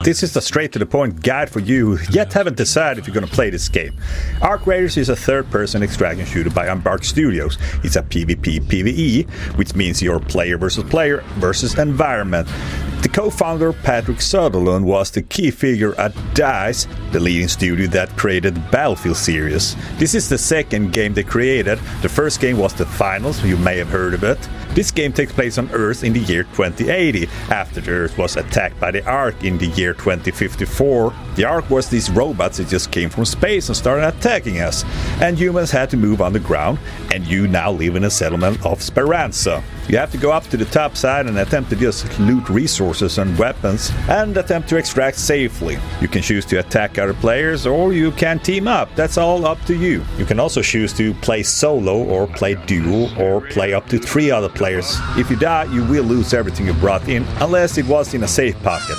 This is the straight-to-the-point guide for you who yet haven't decided if you're going to play this game. Arc Raiders is a third-person extraction shooter by Embark Studios. It's a PvP-PvE, which means you're player versus environment. The co-founder Patrick Sutherland was the key figure at DICE, the leading studio that created the Battlefield series. This is the second game they created. The first game was The Finals, you may have heard of it. This game takes place on Earth in the year 2080, after the Earth was attacked by the Ark in the year 2054. The Ark was these robots that just came from space and started attacking us, and humans had to move underground, and you now live in a settlement of Speranza. You have to go up to the top side and attempt to just loot resources and weapons and attempt to extract safely. You can choose to attack other players or you can team up. That's all up to you. You can also choose to play solo or play duo or play up to 3 other players. If you die, you will lose everything you brought in unless it was in a safe pocket.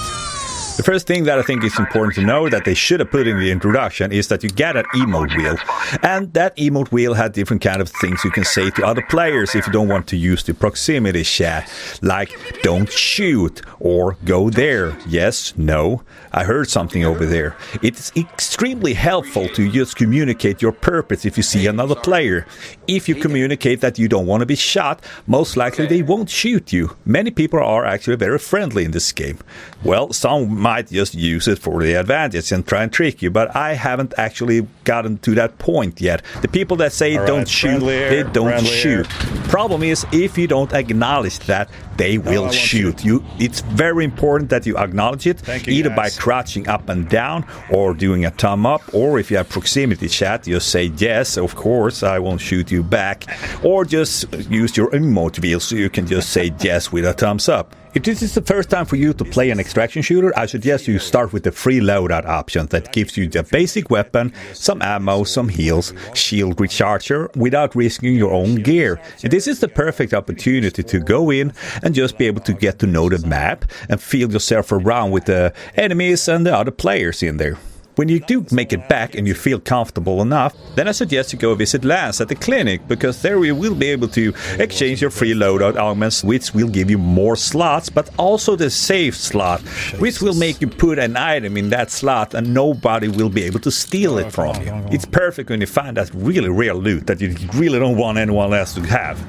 The first thing that I think is important to know that they should have put in the introduction is that you get an emote wheel. And that emote wheel had different kind of things you can say to other players if you don't want to use the proximity chat. Like, don't shoot, or go there, yes, no, I heard something over there. It's extremely helpful to just communicate your purpose if you see another player. If you communicate that you don't want to be shot, most likely they won't shoot you. Many people are actually very friendly in this game. Well, some might just use it for the advantage and try and trick you, but I haven't actually gotten to that point yet. The people that say don't shoot, they don't shoot. Problem is, if you don't acknowledge that, they will shoot you. It's very important that you acknowledge it, either by crouching up and down or doing a thumb up, or if you have proximity chat, just say yes, of course, I won't shoot you back, or just use your emote wheel so you can just say yes with a thumbs up. If this is the first time for you to play an extraction shooter, I suggest you start with the free loadout option that gives you the basic weapon, some ammo, some heals, shield recharger without risking your own gear. And this is the perfect opportunity to go in and just be able to get to know the map and feel yourself around with the enemies and the other players in there. When you do make it back and you feel comfortable enough, then I suggest you go visit Lance at the clinic, because there you will be able to exchange your free loadout augments, which will give you more slots, but also the safe slot, which will make you put an item in that slot and nobody will be able to steal it from you. It's perfect when you find that really rare loot that you really don't want anyone else to have.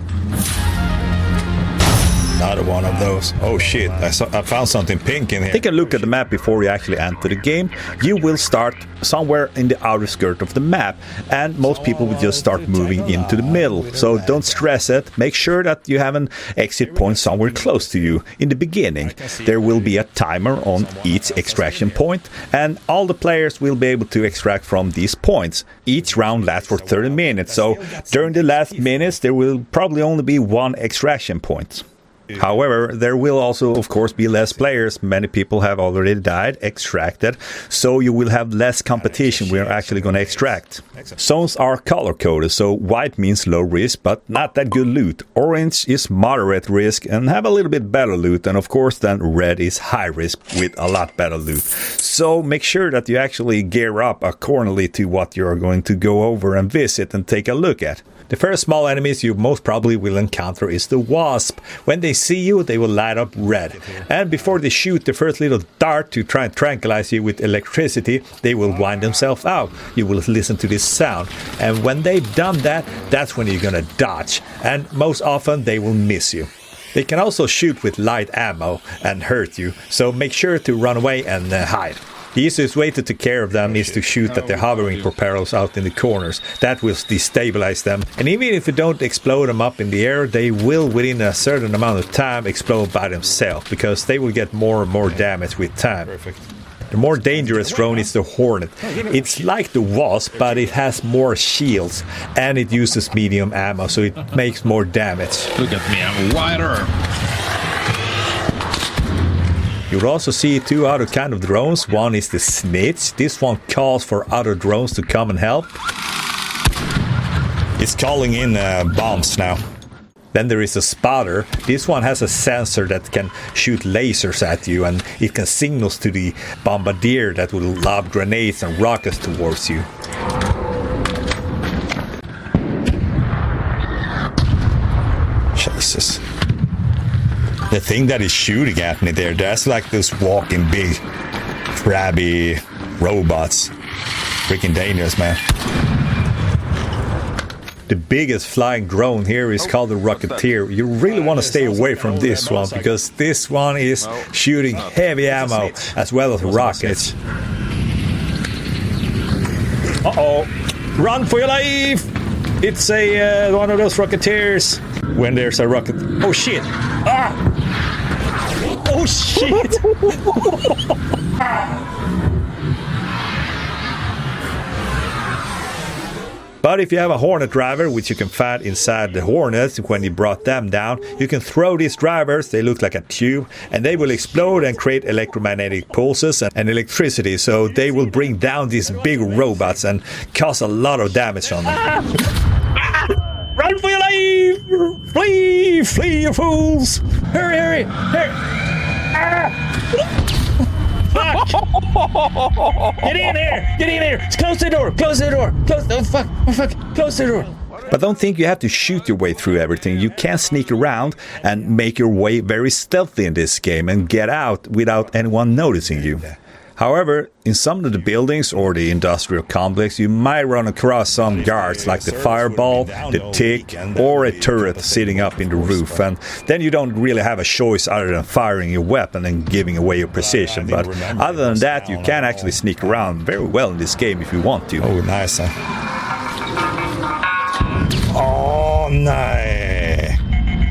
Another one of those. Oh shit, I found something pink in here. Take a look at the map before you actually enter the game. You will start somewhere in the outer skirt of the map, and most people will just start moving into the middle. So don't stress it. Make sure that you have an exit point somewhere close to you. In the beginning, there will be a timer on each extraction point, and all the players will be able to extract from these points. Each round lasts for 30 minutes, so during the last minutes there will probably only be 1 extraction point. However, there will also, of course, be less players. Many people have already died, extracted, so you will have less competition when you're actually going to extract. Zones are color-coded, so white means low risk, but not that good loot. Orange is moderate risk and have a little bit better loot, and of course then red is high risk with a lot better loot. So make sure that you actually gear up accordingly to what you're going to go over and visit and take a look at. The first small enemies you most probably will encounter is the Wasp. When they see you, they will light up red. And before they shoot the first little dart to try and tranquilize you with electricity, they will wind themselves out. You will listen to this sound. And when they've done that, that's when you're gonna dodge. And most often they will miss you. They can also shoot with light ammo and hurt you, so make sure to run away and hide. The easiest way to take care of them is to shoot at the hovering propellers out in the corners. That will destabilize them. And even if you don't explode them up in the air, they will within a certain amount of time explode by themselves, because they will get more and more damage with time. The more dangerous drone is the Hornet. It's like the Wasp, but it has more shields and it uses medium ammo, so it makes more damage. Look at me, I'm wider. You'll also see 2 other kind of drones. One is the Snitch. This one calls for other drones to come and help. It's calling in bombs now. Then there is a Spotter. This one has a sensor that can shoot lasers at you, and it can signal to the Bombardier that will lob grenades and rockets towards you. Jesus. The thing that is shooting at me there, that's like this walking big crabby robots. Freaking dangerous, man. The biggest flying drone here is called the Rocketeer. You really want to stay away from this one because this one is shooting heavy ammo as well as rockets. Uh-oh. Run for your life! It's a one of those Rocketeers. When there's a rocket... Oh, shit! Ah! Oh, shit! But if you have a Hornet driver, which you can find inside the Hornets when you brought them down, you can throw these drivers, they look like a tube, and they will explode and create electromagnetic pulses and electricity, so they will bring down these big robots and cause a lot of damage on them. Run for your life! Flee! Flee, you fools! Hurry, hurry! Hurry! Get in here! Get in here! Close the door! Close the door! Close the... Oh, fuck! Oh, fuck! Close the door! But don't think you have to shoot your way through everything. You can sneak around and make your way very stealthy in this game and get out without anyone noticing you. However, in some of the buildings or the industrial complex, you might run across some guards like the fireball, the tick, or a turret sitting up in the roof. And then you don't really have a choice other than firing your weapon and giving away your position. But other than that, you can actually sneak around very well in this game if you want to. Oh, nice, huh? Oh, nice.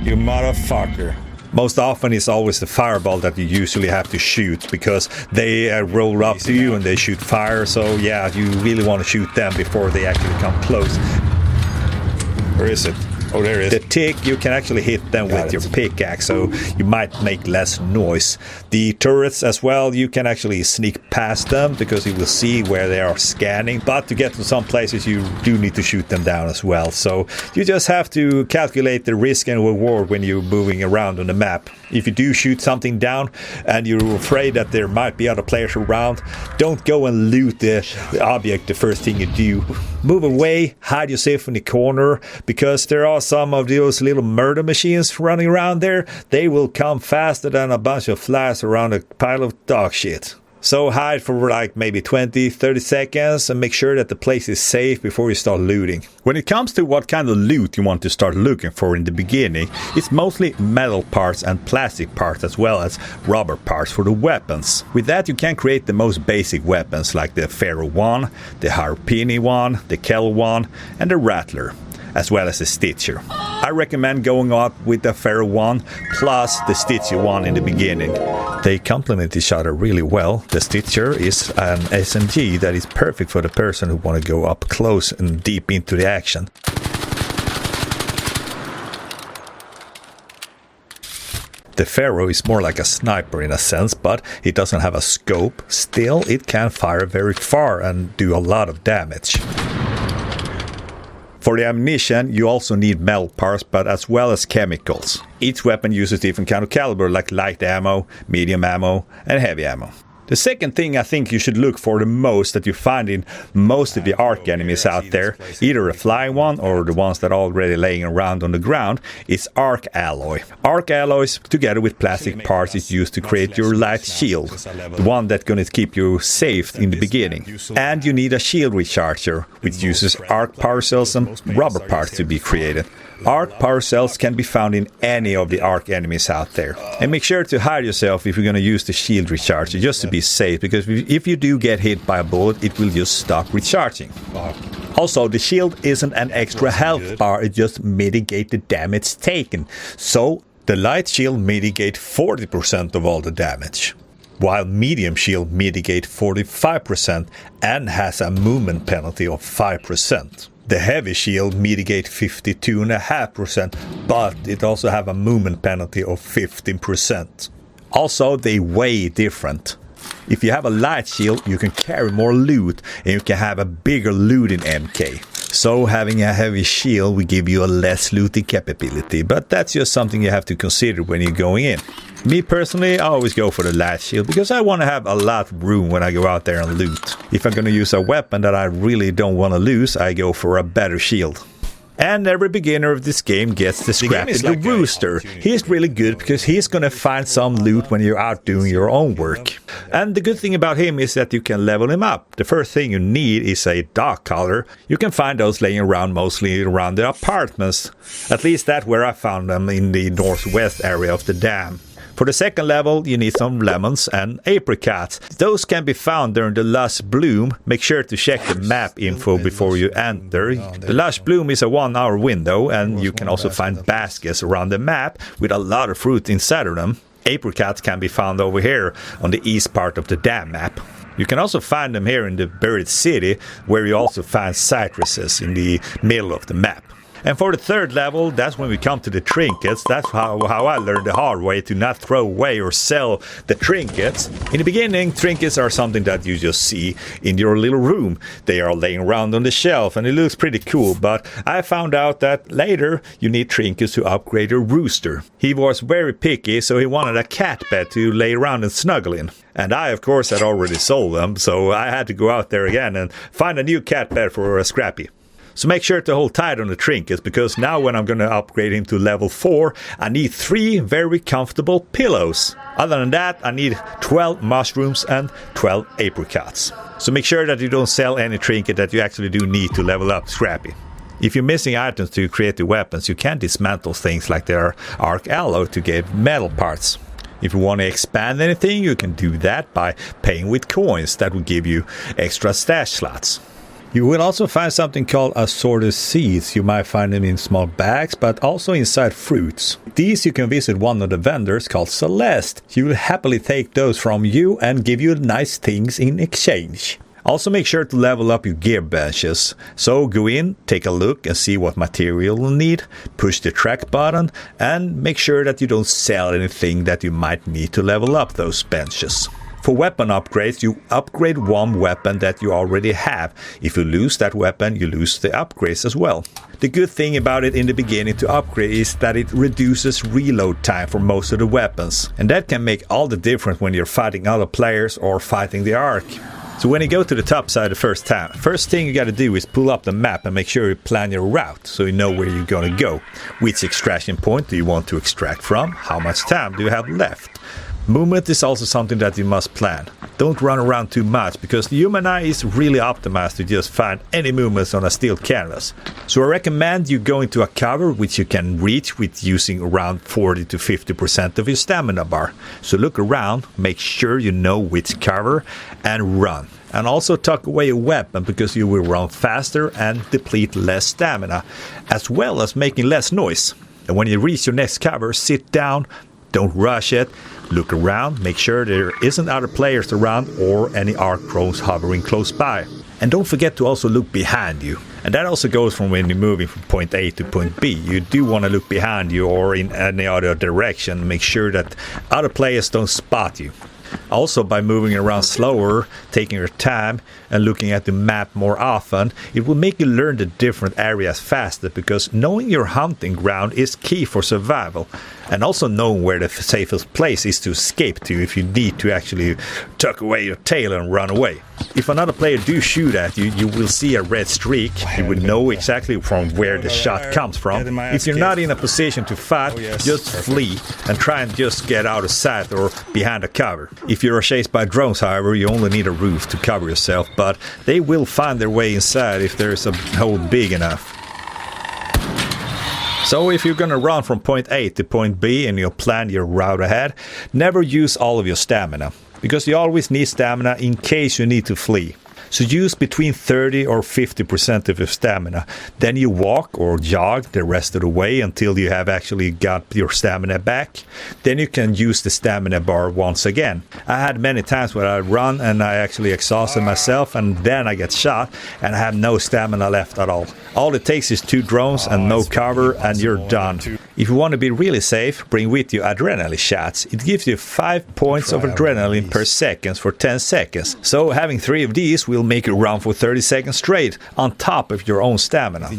You motherfucker. Most often it's always the fireball that you usually have to shoot because they roll up to you and they shoot fire. So yeah, you really want to shoot them before they actually come close. Where is it? Oh, there it is. The tick, you can actually hit them with your pickaxe, so you might make less noise. The turrets as well, you can actually sneak past them because you will see where they are scanning. But to get to some places, you do need to shoot them down as well. So you just have to calculate the risk and reward when you're moving around on the map. If you do shoot something down and you're afraid that there might be other players around, don't go and loot the object the first thing you do. Move away, hide yourself in the corner, because there are some of those little murder machines running around there. They will come faster than a bunch of flies around a pile of dog shit. So hide for like maybe 20-30 seconds and make sure that the place is safe before you start looting. When it comes to what kind of loot you want to start looking for in the beginning, it's mostly metal parts and plastic parts as well as rubber parts for the weapons. With that you can create the most basic weapons like the Ferro one, the Harpini one, the Kel one and the Rattler, as well as the Stitcher. I recommend going up with the Ferro one plus the Stitcher one in the beginning. They complement each other really well. The Stitcher is an SMG that is perfect for the person who want to go up close and deep into the action. The Ferro is more like a sniper in a sense, but it doesn't have a scope. Still, it can fire very far and do a lot of damage. For the ammunition, you also need metal parts, but as well as chemicals. Each weapon uses different kind of caliber, like light ammo, medium ammo, and heavy ammo. The second thing I think you should look for the most that you find in most of the arc enemies out there, either a flying one or the ones that are already laying around on the ground, is arc alloy. Arc alloys, together with plastic parts, is used to create your light shield, the one that's going to keep you safe in the beginning. And you need a shield recharger, which uses arc power cells and rubber parts to be created. Arc power cells can be found in any of the arc enemies out there. And make sure to hide yourself if you're going to use the shield recharger, just to be safe, because if you do get hit by a bullet, it will just stop recharging. Also, the shield isn't an extra health bar, it just mitigates the damage taken. So, the light shield mitigates 40% of all the damage, while medium shield mitigates 45% and has a movement penalty of 5%. The heavy shield mitigates 52.5%, but it also have a movement penalty of 15%. Also, they weigh different. If you have a light shield, you can carry more loot and you can have a bigger looting MK. So having a heavy shield will give you a less looting capability, but that's just something you have to consider when you're going in. Me personally, I always go for the light shield because I want to have a lot of room when I go out there and loot. If I'm going to use a weapon that I really don't want to lose, I go for a better shield. And every beginner of this game gets the Scrappy the Rooster. He's really good because he's gonna find some loot when you're out doing your own work. And the good thing about him is that you can level him up. The first thing you need is a dog collar. You can find those laying around mostly around the apartments. At least that's where I found them, in the northwest area of the dam. For the second level, you need some lemons and apricots. Those can be found during the Lush Bloom. Make sure to check the map info before you enter. The Lush Bloom is a 1-hour window, and you can also find baskets around the map with a lot of fruit inside of them. Apricots can be found over here on the east part of the dam map. You can also find them here in the Buried City, where you also find citruses in the middle of the map. And for the third level, that's when we come to the trinkets. That's how I learned the hard way to not throw away or sell the trinkets. In the beginning, trinkets are something that you just see in your little room. They are laying around on the shelf and it looks pretty cool, but I found out that later you need trinkets to upgrade your rooster. He was very picky, so he wanted a cat bed to lay around and snuggle in. And I, of course, had already sold them, so I had to go out there again and find a new cat bed for a Scrappy. So make sure to hold tight on the trinkets, because now when I'm going to upgrade him to level 4, I need 3 very comfortable pillows. Other than that, I need 12 mushrooms and 12 apricots. So make sure that you don't sell any trinket that you actually do need to level up Scrappy. If you're missing items to create the weapons, you can dismantle things like their arc alloy to get metal parts. If you want to expand anything, you can do that by paying with coins. That will give you extra stash slots. You will also find something called Assorted seeds. You might find them in small bags, but also inside fruits. These you can visit one of the vendors called Celeste. She will happily take those from you and give you nice things in exchange. Also make sure to level up your gear benches. So go in, take a look and see what material you'll need, push the track button, and make sure that you don't sell anything that you might need to level up those benches. For weapon upgrades, you upgrade one weapon that you already have. If you lose that weapon, you lose the upgrades as well. The good thing about it in the beginning to upgrade is that it reduces reload time for most of the weapons. And that can make all the difference when you're fighting other players or fighting the Ark. So when you go to the top side the first time, first thing you gotta do is pull up the map and make sure you plan your route so you know where you're gonna go. Which extraction point do you want to extract from? How much time do you have left? Movement is also something that you must plan. Don't run around too much, because the human eye is really optimized to just find any movements on a still canvas. So I recommend you go into a cover which you can reach with using around 40 to 50% of your stamina bar. So look around, make sure you know which cover, and run. And also tuck away a weapon, because you will run faster and deplete less stamina, as well as making less noise. And when you reach your next cover, sit down, don't rush it. Look around, make sure there isn't other players around or any arc drones hovering close by. And don't forget to also look behind you. And that also goes from when you're moving from point A to point B. You do want to look behind you or in any other direction. Make sure that other players don't spot you. Also, by moving around slower, taking your time, and looking at the map more often, it will make you learn the different areas faster, because knowing your hunting ground is key for survival. And also knowing where the safest place is to escape to if you need to actually tuck away your tail and run away. If another player do shoot at you, you will see a red streak. You will know exactly from where the shot comes from. If you're not in a position to fight, just flee and try and just get out of sight or behind a cover. If you're chased by drones, however, you only need a roof to cover yourself, but they will find their way inside if there's a hole big enough. So if you're gonna run from point A to point B and you'll plan your route ahead, never use all of your stamina, because you always need stamina in case you need to flee. So use between 30 or 50% of your stamina. Then you walk or jog the rest of the way until you have actually got your stamina back. Then you can use the stamina bar once again. I had many times where I run and I actually exhausted myself, and then I get shot and I have no stamina left at all. All it takes is 2 drones and no cover, and you're done. If you want to be really safe, bring with you adrenaline shots. It gives you 5 points of adrenaline per second for 10 seconds. So having 3 of these will make you run for 30 seconds straight on top of your own stamina.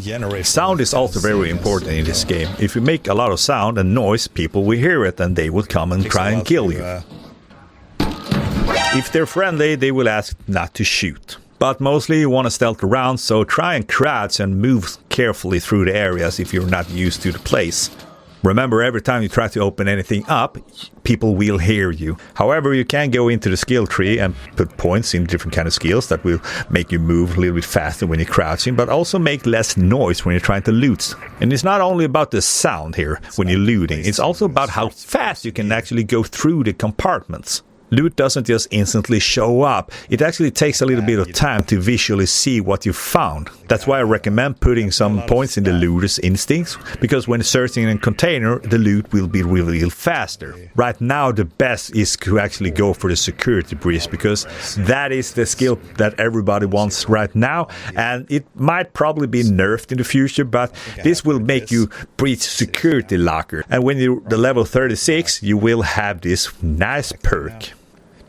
Sound is also very important in this game. If you make a lot of sound and noise, people will hear it and they will come and try and kill you. If they're friendly, they will ask not to shoot. but mostly you want to stealth around, so try and crouch and move carefully through the areas if you're not used to the place. Remember, every time you try to open anything up, people will hear you. However, you can go into the skill tree and put points in different kind of skills that will make you move a little bit faster when you're crouching, but also make less noise when you're trying to loot. And it's not only about the sound here when you're looting, it's also about how fast you can actually go through the compartments. Loot doesn't just instantly show up. It actually takes a little bit of time to visually see what you found. That's why I recommend putting some points in the looter's instincts, because when searching in a container, the loot will be revealed faster. Right now, the best is to actually go for the security breach, because that is the skill that everybody wants right now, and it might probably be nerfed in the future, but this will make you breach security locker. And when you're the level 36, you will have this nice perk.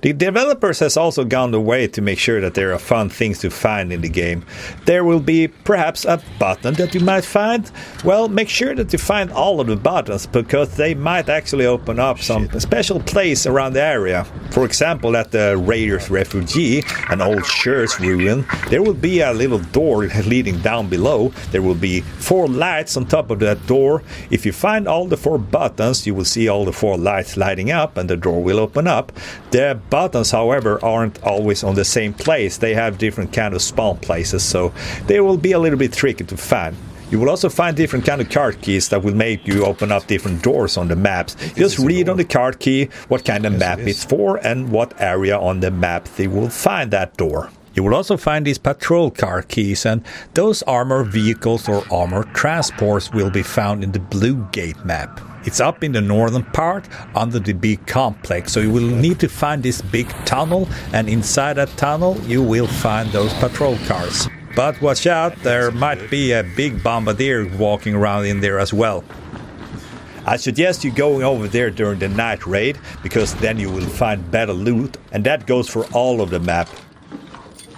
The developers has also gone the way to make sure that there are fun things to find in the game. There will be perhaps a button that you might find. Well, make sure that you find all of the buttons, because they might actually open up some special place around the area. For example, at the Raiders Refugee, an old church ruin, there will be a little door leading down below. There will be 4 lights on top of that door. If you find all the 4 buttons, you will see all the 4 lights lighting up and the door will open up. The buttons, however, aren't always on the same place. They have different kind of spawn places, so they will be a little bit tricky to find. You will also find different kind of card keys that will make you open up different doors on the maps. Just read on the card key what kind of map it's for and what area on the map they will find that door. You will also find these patrol car keys, and those armor vehicles or armor transports will be found in the Blue Gate map. It's up in the northern part under the big complex, so you will need to find this big tunnel, and inside that tunnel you will find those patrol cars. But watch out, there might be a big bombardier walking around in there as well. I suggest you going over there during the night raid, because then you will find better loot, and that goes for all of the map.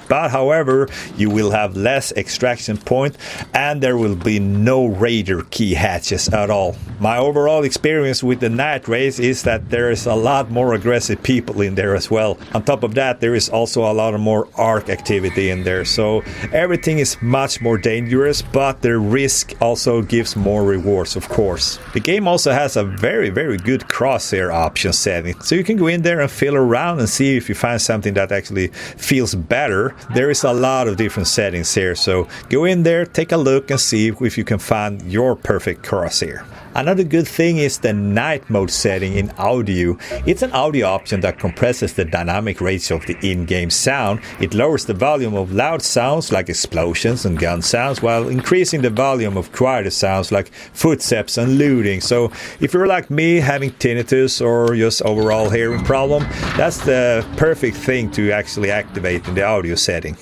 But however, you will have less extraction point, and there will be no raider key hatches at all. My overall experience with the night raids is that there is a lot more aggressive people in there as well. On top of that, there is also a lot of more arc activity in there, so everything is much more dangerous, but the risk also gives more rewards, of course. The game also has a very good crosshair option setting, so you can go in there and feel around and see if you find something that actually feels better. There is a lot of different settings here, so go in there, take a look and see if you can find your perfect crosshair. Another good thing is the night mode setting in audio. It's an audio option that compresses the dynamic range of the in-game sound. It lowers the volume of loud sounds like explosions and gun sounds, while increasing the volume of quieter sounds like footsteps and looting. So if you're like me, having tinnitus or just overall hearing problem, that's the perfect thing to actually activate in the audio setting.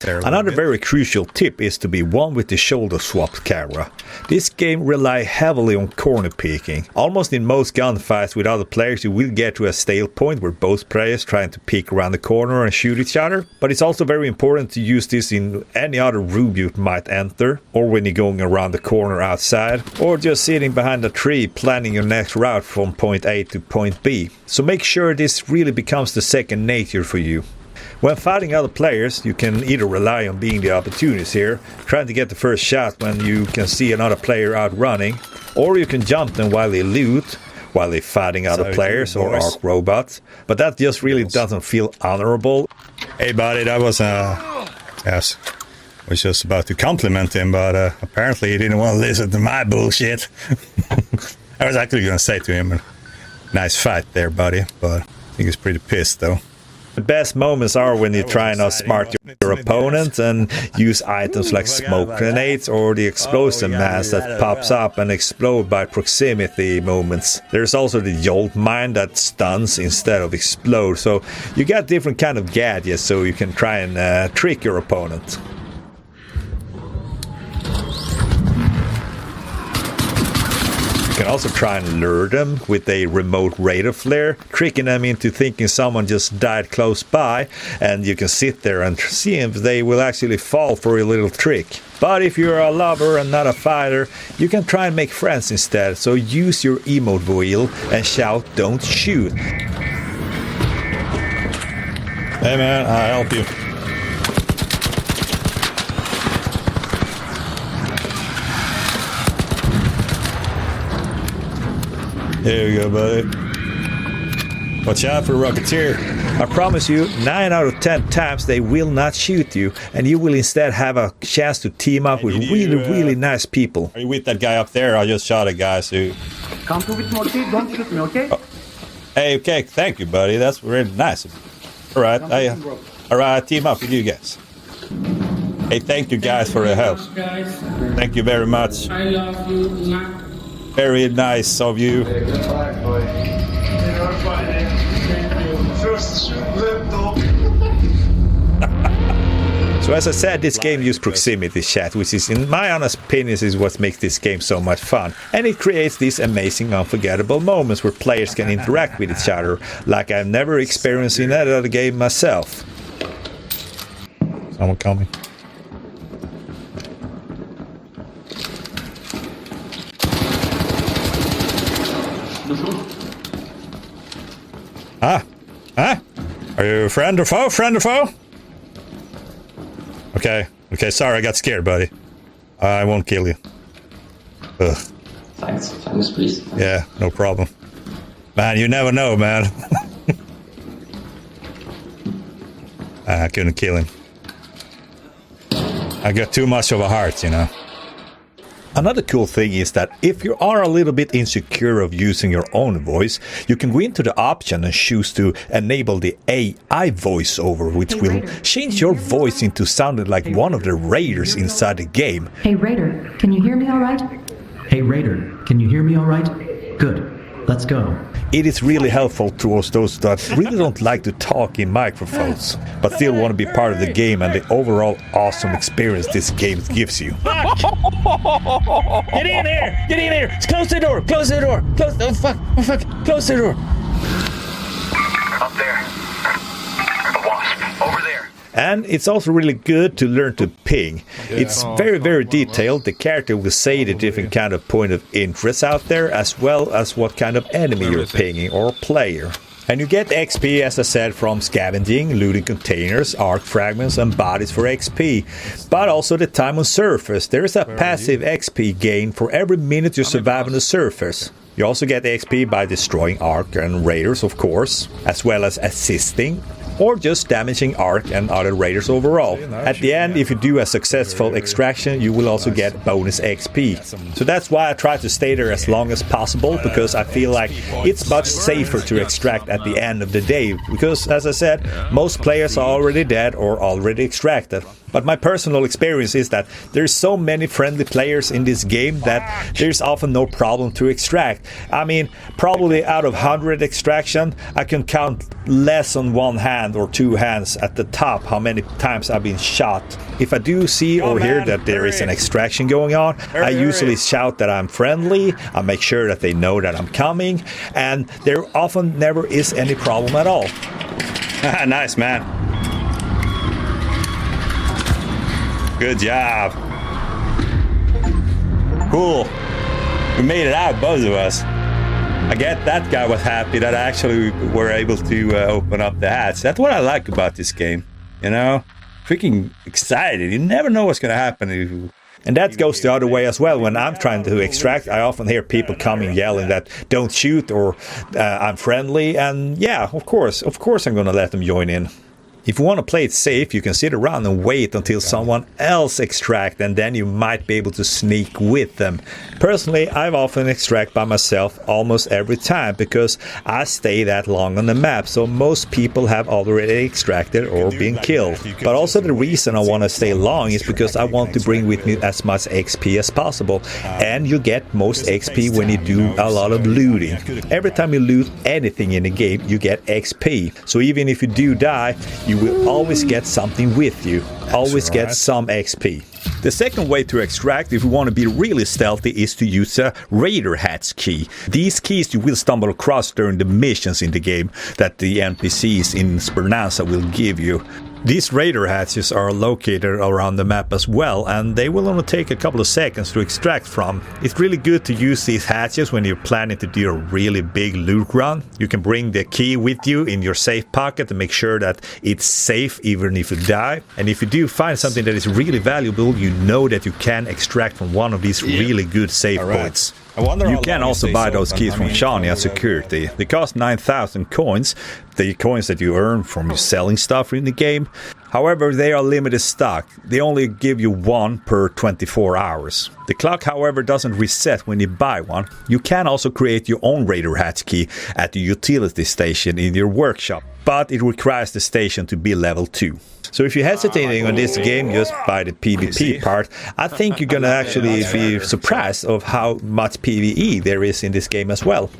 Another very crucial tip is to be one with the shoulder swapped camera. This game relies heavily on corner peeking. Almost in most gunfights with other players, you will get to a stale point where both players trying to peek around the corner and shoot each other. But it's also very important to use this in any other room you might enter, or when you're going around the corner outside, or just sitting behind a tree planning your next route from point A to point B. So make sure this really becomes the second nature for you. When fighting other players, you can either rely on being the opportunist here, trying to get the first shot when you can see another player out running, or you can jump them while they loot, while they're fighting other players or arc robots. But that just really doesn't feel honorable. Hey buddy, that was yes, I was just about to compliment him, but apparently he didn't want to listen to my bullshit. I was actually going to say to him, nice fight there buddy, but I think he's pretty pissed though. The best moments are when you try and outsmart your opponent and use items like smoke grenades or the explosion mass that pops up and explode by proximity moments. There's also the jolt mine that stuns instead of explode, so you got different kind of gadgets so you can try and trick your opponent. You can also try and lure them with a remote radar flare, tricking them into thinking someone just died close by, and you can sit there and see if they will actually fall for a little trick. But if you're a lover and not a fighter, you can try and make friends instead, so use your emote wheel and shout "Don't shoot." Hey man, I'll help you. There you go, buddy. Watch out for Rocketeer. I promise you, 9 out of 10 times they will not shoot you, and you will instead have a chance to team up with really nice people. Are you with that guy up there? I just shot a guy, so... Come to with Morty, don't shoot me, okay? Oh. Hey, okay, thank you, buddy. That's really nice of you. Alright, I team up with you guys. Hey, thank you guys for the help. Thank you very much. I love you. Very nice of you. So as I said, this game uses proximity chat, which is, in my honest opinion, is what makes this game so much fun. And it creates these amazing, unforgettable moments where players can interact with each other, like I've never experienced in any other game myself. Someone coming. Huh? Are you a friend or foe? Friend or foe? Okay, sorry, I got scared, buddy. I won't kill you. Ugh. Thanks, please. Yeah, no problem. Man, you never know, man. I couldn't kill him. I got too much of a heart, you know. Another cool thing is that if you are a little bit insecure of using your own voice, you can go into the option and choose to enable the AI voiceover, which will change your voice into sounding like one of the raiders inside the game. Hey Raider, can you hear me all right? Hey Raider, can you hear me all right? Good. Let's go. It is really helpful towards those that really don't like to talk in microphones, but still want to be part of the game and the overall awesome experience this game gives you. Get in here! Get in here! Close the door! Close the door! Close! Oh fuck! Oh fuck! Close the door! Up there. The wasp. Over there. And it's also really good to learn to ping. It's very detailed. The character will say the different kind of point of interest out there, as well as what kind of enemy you're pinging or player. And you get XP, as I said, from scavenging, looting containers, arc fragments, and bodies for XP. But also the time on surface. There is a passive XP gain for every minute you survive on the surface. You also get XP by destroying arc and raiders, of course, as well as assisting or just damaging arc and other raiders overall. At the end, if you do a successful extraction, you will also get bonus XP. So that's why I try to stay there as long as possible, because I feel like it's much safer to extract at the end of the day, because as I said, most players are already dead or already extracted. But my personal experience is that there's so many friendly players in this game that there's often no problem to extract. I mean, probably out of 100 extraction, I can count less on one hand or two hands at the top how many times I've been shot. If I do see or hear that there is an extraction going on, I usually shout that I'm friendly, I make sure that they know that I'm coming, and there often never is any problem at all. Nice, man. Good job. Cool. We made it out, both of us. I get that guy was happy that I actually were able to open up the hatch. That's what I like about this game. You know? Freaking excited. You never know what's going to happen. And that goes the other way as well. When I'm trying to extract, I often hear people coming yelling that don't shoot or I'm friendly. And yeah, of course I'm going to let them join in. If you want to play it safe, you can sit around and wait until someone else extracts, and then you might be able to sneak with them. Personally, I've often extract by myself almost every time because I stay that long on the map, so most people have already extracted or been killed. But also the reason I want to stay long is because I want to bring with me as much XP as possible, and you get most XP when you do a lot of looting. Every time you loot anything in the game, you get XP. So even if you do die, you will always get something with you, always get some XP. The second way to extract, if you want to be really stealthy, is to use a Raider Hatch key. These keys you will stumble across during the missions in the game that the NPCs in Speranza will give you. These Raider hatches are located around the map as well, and they will only take a couple of seconds to extract from. It's really good to use these hatches when you're planning to do a really big loot run. You can bring the key with you in your safe pocket to make sure that it's safe even if you die. And if you do find something that is really valuable, you know that you can extract from one of these really good save points. You can also buy those keys from Shawnee at Security. They cost 9,000 coins, the coins that you earn from selling stuff in the game. However, they are limited stock. They only give you one per 24 hours. The clock, however, doesn't reset when you buy one. You can also create your own Raider Hatch key at the utility station in your workshop, but it requires the station to be level 2. So if you're hesitating on this game just by the PvP part, I think you're gonna actually be surprised of how much PvE there is in this game as well.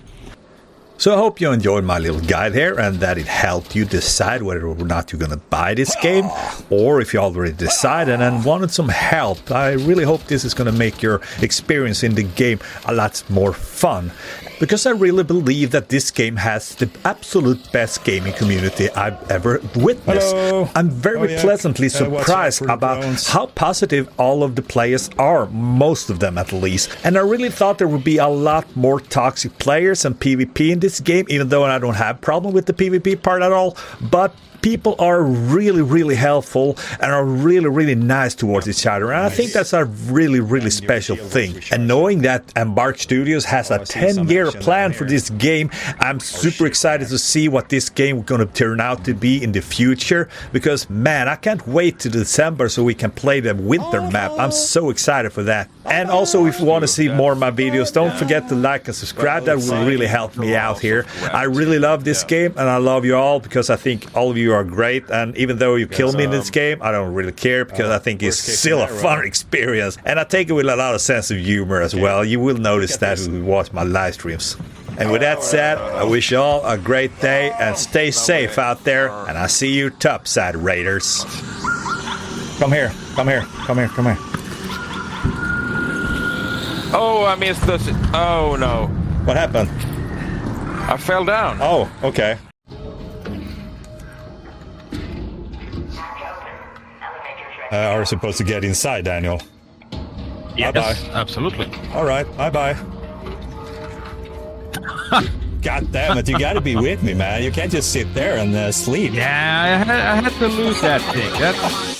So I hope you enjoyed my little guide here and that it helped you decide whether or not you're gonna buy this game, or if you already decided and wanted some help. I really hope this is gonna make your experience in the game a lot more fun, because I really believe that this game has the absolute best gaming community I've ever witnessed. Hello. I'm very pleasantly surprised about how positive all of the players are, most of them at least. And I really thought there would be a lot more toxic players and PvP in this game, even though I don't have a problem with the PvP part at all. But people are really helpful and are really nice towards each other, and I think that's a really special thing. And knowing that Embark Studios has a 10-year plan for this game, I'm super excited to see what this game is going to turn out to be in the future, because man, I can't wait to December so we can play the winter map. I'm so excited for that. And also, if you want to see more of my videos, don't forget to like and subscribe. That will really help me out here. I really love this game, and I love you all, because I think all of you are great. And even though you kill me in this game, I don't really care, because I think it's still a fun experience. And I take it with a lot of sense of humor as well. You will notice that when you watch my live streams. And with that said, I wish you all a great day and stay safe out there. And I see you topside Raiders. Come here, come here, come here, come here. Oh, I missed this. Oh no. What happened? I fell down. Oh, okay. Are we supposed to get inside, Daniel? Yes, Bye-bye. absolutely. All right, bye-bye. God damn it, you gotta be with me, man. You can't just sit there and sleep. Yeah, I had to lose that thing. That's